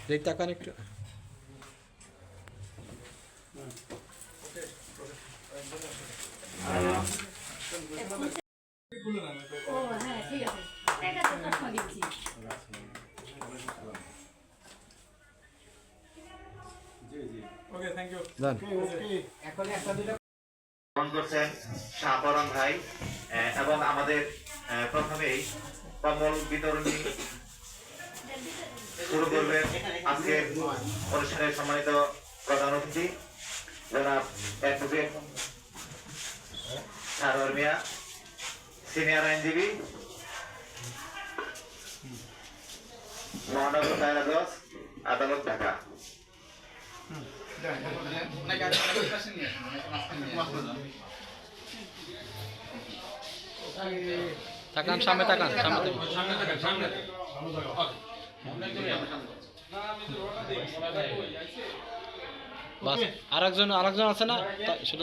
দেখ তাকান একটু। ও হ্যাঁ ঠিক আছে, এটা তো চশমা দিচ্ছি। Okay thank you. যান। গ্রহণ করছেন শাহপরান ভাই এবং আমাদের প্রথমেই কম্বল বিতরণী শুরু করবেন আজকের অনুষ্ঠানের সম্মানিত প্রধান অতিথি জনাব অ্যাডভোকেট সারোয়ার মিয়া, সিনিয়র আইনজীবী, মহানগর দায়রা জজ, আদালত, ঢাকা। তাকান সামনে, তাকান সামনে। বাস আরেকজন আছে না, সেটা